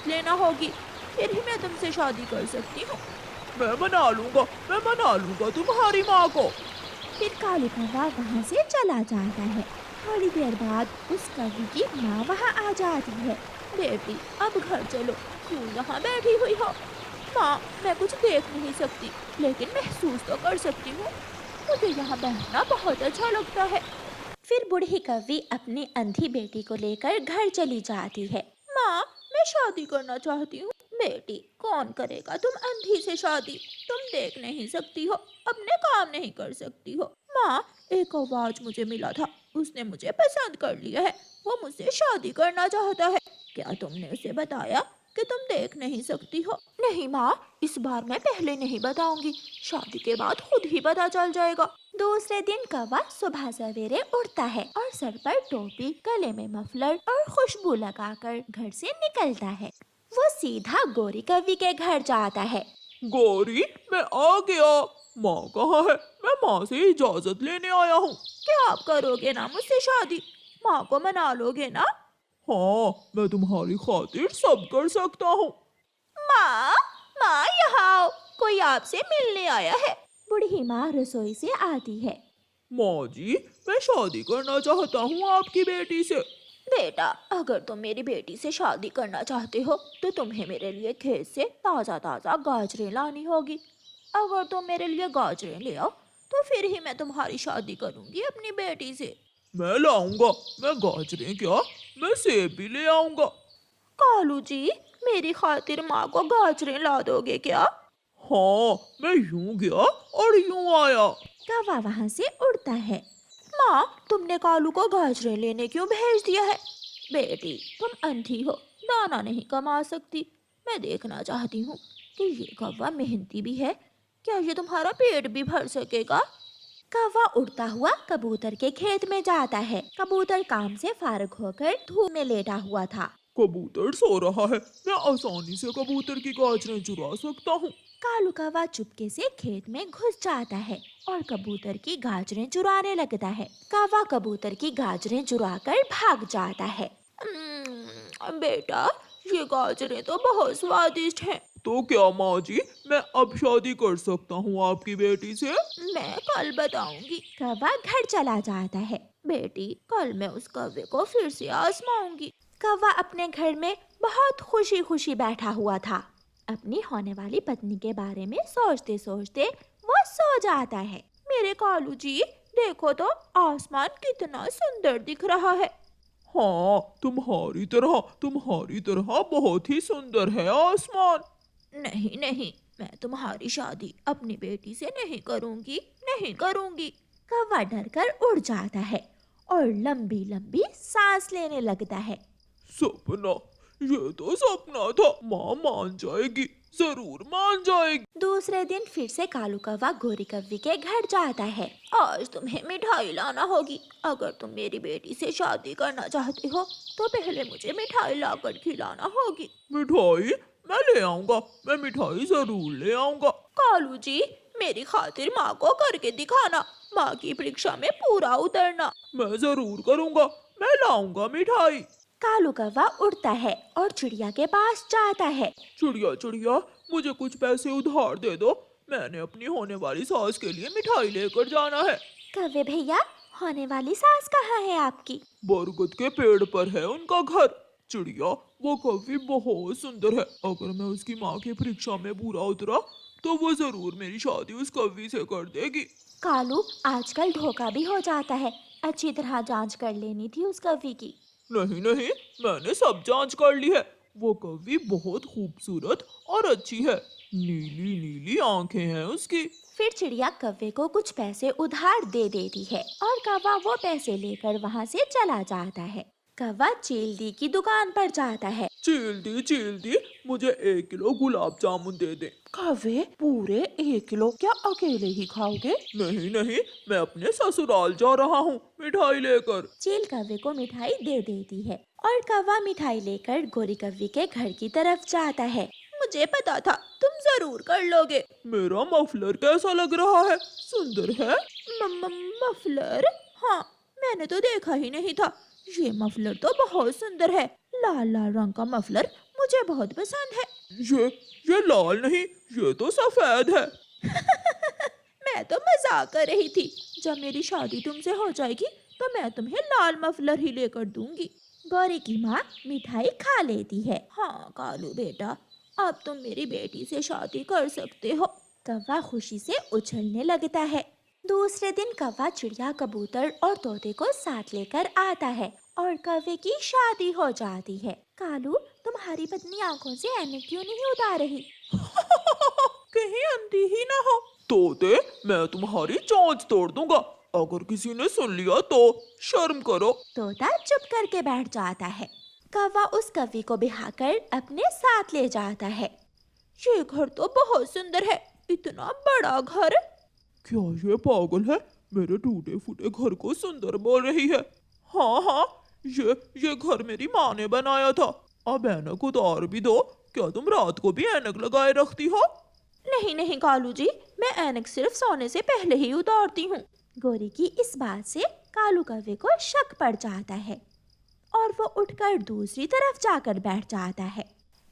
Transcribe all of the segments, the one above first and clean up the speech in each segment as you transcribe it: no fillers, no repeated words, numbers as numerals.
लेना होगी, फिर ही मैं तुमसे शादी कर सकती हूँ। मैं मना लूंगा तुम्हारी माँ को। फिर कालू कौवा वहाँ से चला जाता है। थोड़ी देर बाद उस कौवे की माँ वहाँ आ जाती है। बेटी, अब घर चलो, क्यों यहाँ बैठी हुई हो? माँ, मैं कुछ देख नहीं सकती, लेकिन महसूस तो कर सकती हूँ। मुझे यहाँ बैठना बहुत अच्छा लगता है। फिर बूढ़ी कौवी अपनी अंधी बेटी को लेकर घर चली जाती है। माँ, मैं शादी करना चाहती हूँ। बेटी, कौन करेगा तुम अंधी से शादी? तुम देख नहीं सकती हो, अपने काम नहीं कर सकती हो। माँ, एक आवाज मुझे मिला था, उसने मुझे पसंद कर लिया है, वो मुझसे शादी करना चाहता है। क्या तुमने उसे बताया कि तुम देख नहीं सकती हो? नहीं माँ, इस बार मैं पहले नहीं बताऊंगी, शादी के बाद खुद ही पता चल जाएगा। दूसरे दिन कौवा सुबह सवेरे उठता है और सर पर टोपी, गले में मफलर और खुशबू लगाकर घर से निकलता है। वो सीधा गोरी कौवी के घर जाता है। गौरी, मैं आ गया। माँ कहाँ है? मैं माँ से इजाजत लेने आया हूँ। क्या आप करोगे ना मुझसे शादी? माँ को मना लोगे ना? हाँ, मैं तुम्हारी खातिर सब कर सकता हूँ। माँ, माँ यहाँ आओ, कोई आपसे मिलने आया है। बूढ़ी माँ रसोई से आती है। माँ जी, मैं शादी करना चाहता हूँ आपकी बेटी से। बेटा, अगर तुम मेरी बेटी से शादी करना चाहते हो तो तुम्हें मेरे लिए खेत से ताज़ा ताज़ा गाजरें लानी होगी। अगर तुम मेरे लिए गाजरें ले आओ तो फिर ही मैं तुम्हारी शादी करूंगी अपनी बेटी से। मैं लाऊंगा। मैं गाजरें क्या, मैं सेब भी ले आऊंगा। कालू जी, मेरी खातिर माँ को गाजरें ला दोगे क्या? हाँ, मैं यूं गया और यूं आया। कौवा वहाँ से उड़ता है। माँ, तुमने कालू को गाजरें लेने क्यों भेज दिया है? बेटी, तुम अंधी हो, दाना नहीं कमा सकती। मैं देखना चाहती हूँ कि ये कौवा मेहनती भी है, क्या ये तुम्हारा पेट भी भर सकेगा? कौवा उड़ता हुआ कबूतर के खेत में जाता है। कबूतर काम से फारग होकर धूप में लेटा हुआ था। कबूतर सो रहा है, मैं आसानी से कबूतर की गाजरें चुरा सकता हूँ। कालू कौवा चुपके से खेत में घुस जाता है और कबूतर की गाजरें चुराने लगता है। कौवा कबूतर की गाजरें चुराकर भाग जाता है। बेटा, ये गाजरें तो बहुत स्वादिष्ट हैं। तो क्या माँ जी, मैं अब शादी कर सकता हूँ आपकी बेटी से? मैं कल बताऊंगी। कौवा घर चला जाता है। बेटी, कल मैं उस कौवे को फिर से आजमाऊंगी। कौवा अपने घर में बहुत खुशी खुशी बैठा हुआ था। अपनी होने वाली पत्नी के बारे में सोचते सोचते वो सो जाता है। मेरे कालू जी, देखो तो आसमान कितना सुंदर दिख रहा है। हाँ, तुम्हारी तरह बहुत ही सुंदर है आसमान। नहीं नहीं, मैं तुम्हारी शादी अपनी बेटी से नहीं करूंगी, नहीं करूंगी। कौवा डर कर उड़ जाता है और लंबी लंबी सांस लेने लगता है। सपना, ये तो सपना था। माँ मान जाएगी, जरूर मान जाएगी। दूसरे दिन फिर से कालू कौवा गोरी कौवी के घर जाता है। आज तुम्हें मिठाई लाना होगी। अगर तुम मेरी बेटी से शादी करना चाहते हो तो पहले मुझे मिठाई लाकर खिलाना होगी। मिठाई? मैं ले आऊंगा, मैं मिठाई जरूर ले आऊंगा। कालू जी, मेरी खातिर माँ को करके दिखाना, माँ की परीक्षा में पूरा उतरना। मैं जरूर करूंगा, मैं लाऊंगा मिठाई। कालू कौवा उड़ता है और चिड़िया के पास जाता है। चिड़िया चिड़िया, मुझे कुछ पैसे उधार दे दो। मैंने अपनी होने वाली सास के लिए मिठाई लेकर जाना है। कौवे भैया, होने वाली सास कहाँ है आपकी? बरगद के पेड़ पर है उनका घर। चिड़िया, वो कौवी बहुत सुंदर है। अगर मैं उसकी माँ की परीक्षा में पूरा उतरा तो वो जरूर मेरी शादी उस कौवी से कर देगी। कालू, आजकल धोखा भी हो जाता है, अच्छी तरह जांच कर लेनी थी उस कौवी की। नहीं नहीं, मैंने सब जांच कर ली है। वो कौवी बहुत खूबसूरत और अच्छी है। नीली नीली आंखें हैं उसकी। फिर चिड़िया कौवे को कुछ पैसे उधार दे देती है और कौवा वो पैसे लेकर वहाँ से चला जाता है। कौवा चील की दुकान पर जाता है। चील दी, मुझे 1 किलो गुलाब जामुन दे दे। कौवे, पूरे 1 किलो क्या अकेले ही खाओगे? नहीं नहीं, मैं अपने ससुराल जा रहा हूँ मिठाई लेकर। चील कौवे को मिठाई दे देती है और कौवा मिठाई लेकर गोरी कौवी के घर की तरफ जाता है। मुझे पता था तुम जरूर कर लोगे। मेरा मफलर कैसा लग रहा है? सुंदर है? मफलर? हाँ, मैंने तो देखा ही नहीं था। ये मफलर तो बहुत सुंदर है। लाल लाल रंग का मफलर मुझे बहुत पसंद है। ये लाल नहीं, ये तो सफेद है। मैं तो मजाक कर रही थी। जब मेरी शादी तुमसे हो जाएगी तो मैं तुम्हें लाल मफलर ही लेकर दूंगी। गौरी की माँ मिठाई खा लेती है। हाँ कालू बेटा, अब तुम मेरी बेटी से शादी कर सकते हो। कौवा खुशी से उछलने लगता है। दूसरे दिन कौवा चिड़िया, कबूतर और तोते को साथ लेकर आता है और कौवे की शादी हो जाती है। कालू, तुम्हारी पत्नी आंखों से ऐनक क्यों नहीं उतार रही? कहीं अंधी ही ना हो। तोते, मैं तुम्हारी चोंच तोड़ दूंगा अगर किसी ने सुन लिया तो। शर्म करो। तोता चुप करके बैठ जाता है। कौवा उस कौवे को बिहाकर अपने साथ ले जाता है। ये घर तो बहुत सुंदर है, इतना बड़ा घर। क्या ये पागल है? मेरे टूटे फूटे घर को सुंदर बोल रही है। हाँ हाँ, ये घर मेरी माँ ने बनाया था। अब ऐनक उतार भी दो। क्या तुम रात को भी ऐनक लगाए रखती हो? नहीं नहीं कालू जी, मैं ऐनक सिर्फ सोने से पहले ही उतारती हूँ। गोरी की इस बात से कालू कौवे को शक पड़ जाता है और वो उठकर दूसरी तरफ जाकर बैठ जाता है।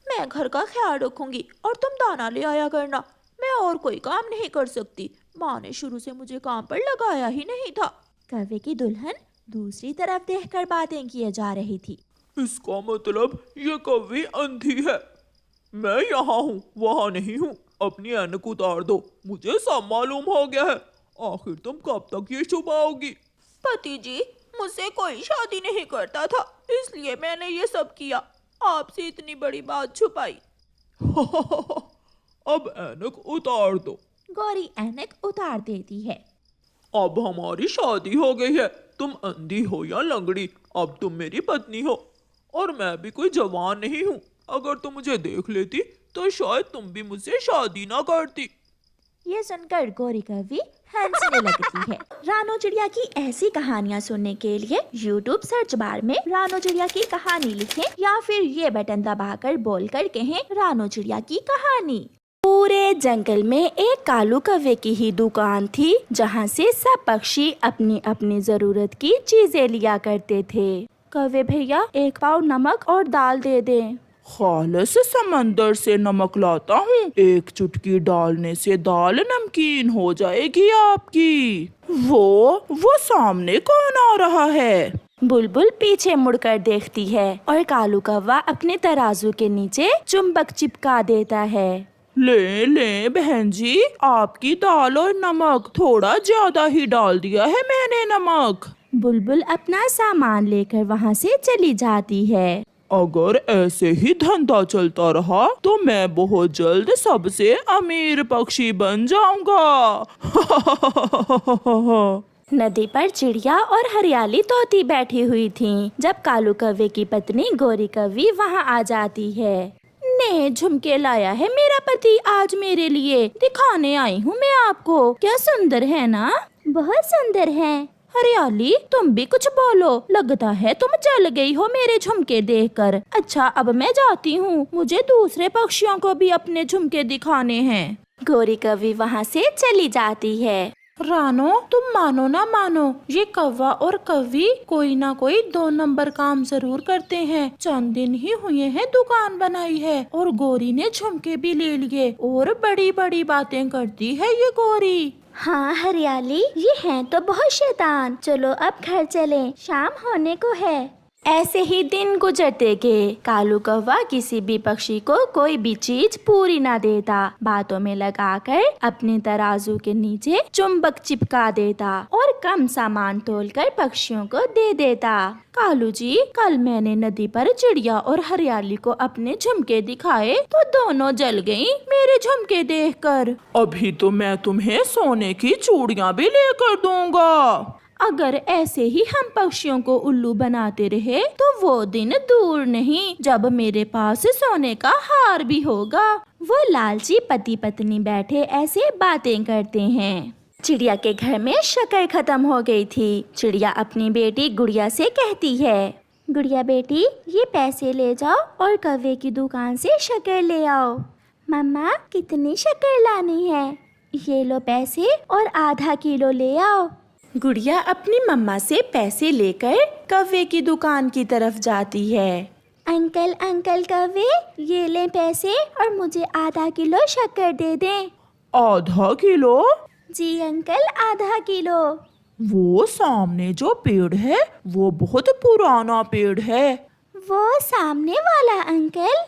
मैं घर का ख्याल रखूंगी और तुम दाना ले आया करना। मैं और कोई काम नहीं कर सकती। माँ ने शुरू से मुझे काम पर लगाया ही नहीं था। कौवे की दुल्हन दूसरी तरफ देखकर बातें किए जा रही थी। इसका मतलब ये कौवी अंधी है। मैं यहाँ हूँ, वहाँ नहीं हूँ। अपनी ऐनक उतार दो, मुझे सब मालूम हो गया है। आखिर तुम कब तक ये छुपाओगी? पति जी, मुझसे कोई शादी नहीं करता था, इसलिए मैंने ये सब किया। आपसे इतनी बड़ी बात छुपाई। अब ऐनक उतार दो। गौरी ऐनक उतार देती है। अब हमारी शादी हो गई है। तुम अंधी हो या लंगड़ी, अब तुम मेरी पत्नी हो। और मैं भी कोई जवान नहीं हूँ। अगर तुम मुझे देख लेती तो शायद तुम भी मुझसे शादी ना करती। ये सुनकर गौरी कौवी हंसने लगती है। रानो चिड़िया की ऐसी कहानियाँ सुनने के लिए YouTube सर्च बार में रानो चिड़िया की कहानी लिखें या फिर ये बटन दबाकर बोलकर कहें रानो चिड़िया की कहानी। पूरे जंगल में एक कालू कौवे की ही दुकान थी, जहाँ से सब पक्षी अपनी अपनी जरूरत की चीजें लिया करते थे। कौवे भैया, एक पाव नमक और दाल दे दें। खालिस समंदर से नमक लाता हूँ। एक चुटकी डालने से दाल नमकीन हो जाएगी आपकी। वो सामने कौन आ रहा है? बुलबुल पीछे मुड़कर देखती है और कालू कौवा अपने तराजू के नीचे चुंबक चिपका देता है। ले बहन जी, आपकी दाल और नमक थोड़ा ज्यादा ही डाल दिया है मैंने नमक। बुलबुल अपना सामान लेकर वहाँ से चली जाती है। अगर ऐसे ही धंधा चलता रहा तो मैं बहुत जल्द सबसे अमीर पक्षी बन जाऊंगा। नदी पर चिड़िया और हरियाली तोती बैठी हुई थीं। जब कालू कौवे की पत्नी गौरी कौवी वहाँ आ जाती है। ने झुमके लाया है मेरा पति आज मेरे लिए, दिखाने आई हूँ मैं आपको। क्या सुंदर है ना? बहुत सुंदर है। हरियाली, तुम भी कुछ बोलो। लगता है तुम जल गई हो मेरे झुमके देखकर। अच्छा, अब मैं जाती हूँ, मुझे दूसरे पक्षियों को भी अपने झुमके दिखाने हैं। गौरी कौवी वहाँ से चली जाती है। रानो, तुम मानो ना मानो, ये कौवा और कौवी कोई ना कोई 2 नंबर काम जरूर करते हैं। चंद दिन ही हुए हैं दुकान बनाई है और गौरी ने झुमके भी ले लिए और बड़ी बड़ी बातें करती है ये गौरी। हाँ हरियाली, ये हैं तो बहुत शैतान। चलो अब घर चलें, शाम होने को है। ऐसे ही दिन गुजरते गए। कालू कौवा किसी भी पक्षी को कोई भी चीज पूरी ना देता। बातों में लगाकर अपने तराजू के नीचे चुंबक चिपका देता और कम सामान तोलकर पक्षियों को दे देता। कालू जी, कल मैंने नदी पर चिड़िया और हरियाली को अपने झुमके दिखाए तो दोनों जल गयी मेरे झुमके देखकर। अभी तो मैं तुम्हें सोने की चूड़ियाँ भी लेकर दूंगा। अगर ऐसे ही हम पक्षियों को उल्लू बनाते रहे तो वो दिन दूर नहीं जब मेरे पास सोने का हार भी होगा। वो लालची पति पत्नी बैठे ऐसे बातें करते हैं। चिड़िया के घर में शक्कर खत्म हो गई थी। चिड़िया अपनी बेटी गुड़िया से कहती है, गुड़िया बेटी, ये पैसे ले जाओ और कौवे की दुकान से शक्कर ले आओ। मम्मा, कितनी शक्कर लानी है? ये लो पैसे और आधा किलो ले आओ। गुड़िया अपनी मम्मा से पैसे लेकर कौवे की दुकान की तरफ जाती है। अंकल अंकल कौवे, ये लें पैसे और मुझे आधा किलो शक्कर दे दें। आधा किलो? जी अंकल, आधा किलो। वो सामने जो पेड़ है वो बहुत पुराना पेड़ है। वो सामने वाला अंकल?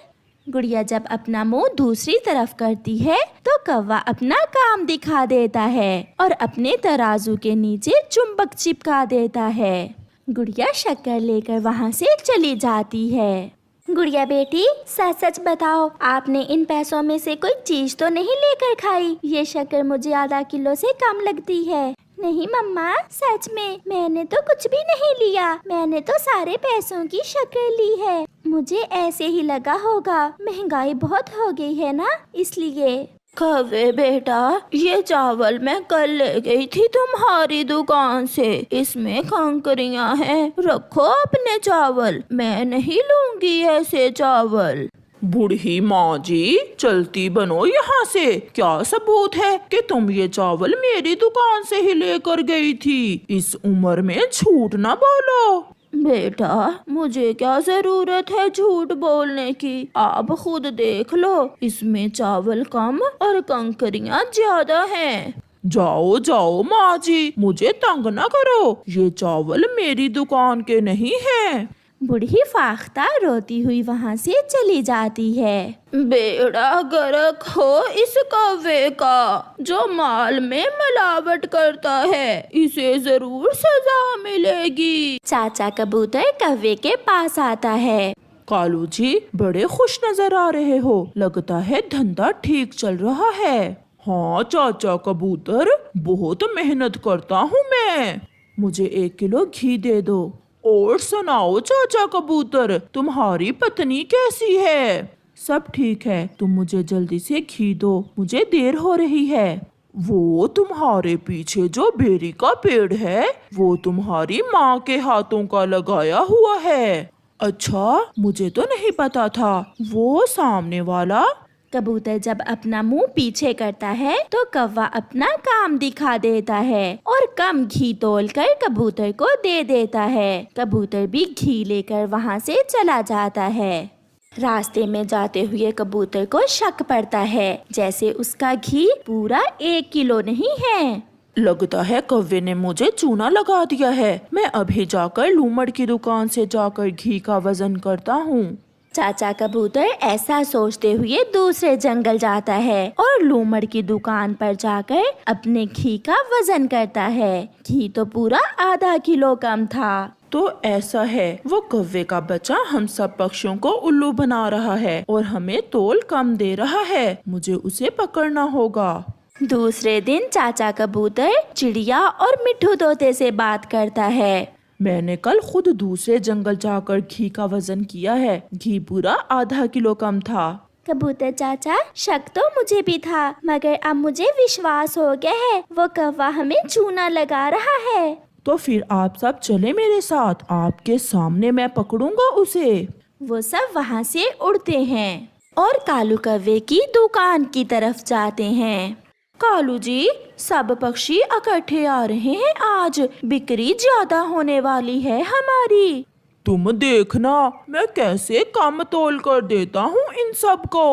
गुड़िया जब अपना मुंह दूसरी तरफ करती है तो कौवा अपना काम दिखा देता है और अपने तराजू के नीचे चुंबक चिपका देता है। गुड़िया शक्कर लेकर वहाँ से चली जाती है। गुड़िया बेटी, सच सच बताओ, आपने इन पैसों में से कोई चीज तो नहीं लेकर खाई? ये शक्कर मुझे आधा किलो से कम लगती है। नहीं मम्मा, सच में मैंने तो कुछ भी नहीं लिया। मैंने तो सारे पैसों की शक्कर ली है। मुझे ऐसे ही लगा होगा, महंगाई बहुत हो गई है ना, इसलिए। कौवे बेटा, ये चावल मैं कल ले गई थी तुम्हारी दुकान से। इसमें कंकरियां हैं, रखो अपने चावल। मैं नहीं लूंगी ऐसे चावल। बूढ़ी माँ जी, चलती बनो यहाँ से। क्या सबूत है कि तुम ये चावल मेरी दुकान से ही लेकर गई थी? इस उम्र में झूठ ना बोलो। बेटा, मुझे क्या जरूरत है झूठ बोलने की? आप खुद देख लो, इसमें चावल कम और कंकरियां ज्यादा हैं। जाओ जाओ माँ जी, मुझे तंग न करो। ये चावल मेरी दुकान के नहीं हैं। बूढ़ी फाख्ता रोती हुई वहाँ से चली जाती है। बेड़ा गर्क हो इस कौवे का, जो माल में मिलावट करता है। इसे जरूर सजा मिलेगी। चाचा कबूतर कौवे के पास आता है। कालू जी, बड़े खुश नजर आ रहे हो। लगता है धंधा ठीक चल रहा है। हाँ चाचा कबूतर, बहुत मेहनत करता हूँ मैं। मुझे 1 किलो घी दे दो। और सुनाओ चाचा कबूतर, तुम्हारी पत्नी कैसी है? सब ठीक है, तुम मुझे जल्दी से घी दो, मुझे देर हो रही है। वो तुम्हारे पीछे जो बेरी का पेड़ है, वो तुम्हारी माँ के हाथों का लगाया हुआ है। अच्छा, मुझे तो नहीं पता था। वो सामने वाला? कबूतर जब अपना मुंह पीछे करता है तो कौवा अपना काम दिखा देता है और कम घी तोलकर कबूतर को दे देता है। कबूतर भी घी लेकर वहाँ से चला जाता है। रास्ते में जाते हुए कबूतर को शक पड़ता है, जैसे उसका घी पूरा 1 किलो नहीं है। लगता है कौवे ने मुझे चूना लगा दिया है। मैं अभी जाकर लूमड़ की दुकान से जाकर घी का वजन करता हूँ। चाचा कबूतर ऐसा सोचते हुए दूसरे जंगल जाता है और लूमड़ की दुकान पर जाकर अपने घी का वजन करता है। घी तो पूरा आधा किलो कम था। तो ऐसा है, वो कौवे का बच्चा हम सब पक्षियों को उल्लू बना रहा है और हमें तोल कम दे रहा है। मुझे उसे पकड़ना होगा। दूसरे दिन चाचा कबूतर चिड़िया और मिट्ठू तोते से बात करता है। मैंने कल खुद दूसरे जंगल जाकर घी का वजन किया है। घी पूरा आधा किलो कम था। कबूतर चाचा, शक तो मुझे भी था, मगर अब मुझे विश्वास हो गया है, वो कौवा हमें चूना लगा रहा है। तो फिर आप सब चले मेरे साथ, आपके सामने मैं पकड़ूंगा उसे। वो सब वहाँ से उड़ते हैं और कालू कौवे की दुकान की तरफ जाते हैं। कालू जी, सब पक्षी इकट्ठे आ रहे हैं आज। बिक्री ज्यादा होने वाली है हमारी। तुम देखना मैं कैसे कम तोल कर देता हूँ इन सब को।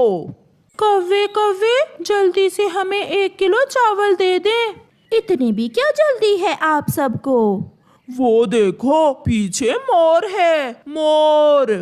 कौवे कौवे, जल्दी से हमें 1 किलो चावल दे दें। इतनी भी क्या जल्दी है आप सबको? वो देखो, पीछे मोर है, मोर।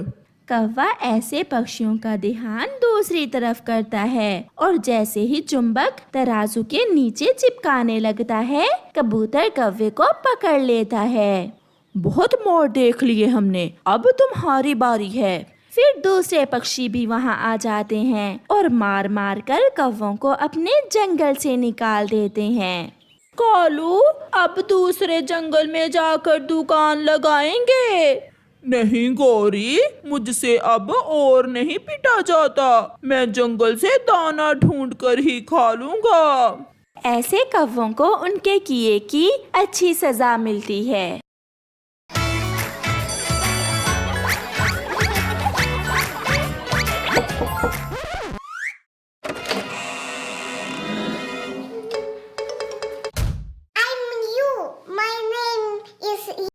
कौवा ऐसे पक्षियों का ध्यान दूसरी तरफ करता है और जैसे ही चुंबक तराजू के नीचे चिपकाने लगता है, कबूतर कौवे को पकड़ लेता है। बहुत मोर देख लिए हमने, अब तुम्हारी बारी है। फिर दूसरे पक्षी भी वहाँ आ जाते हैं और मार मार कर कौवों को अपने जंगल से निकाल देते हैं। कालू, अब दूसरे जंगल में जाकर दुकान लगाएंगे। नहीं गौरी, मुझसे अब और नहीं पिटा जाता। मैं जंगल से दाना ढूंढ कर ही खा लूंगा। ऐसे कौवों को उनके किए की अच्छी सजा मिलती है।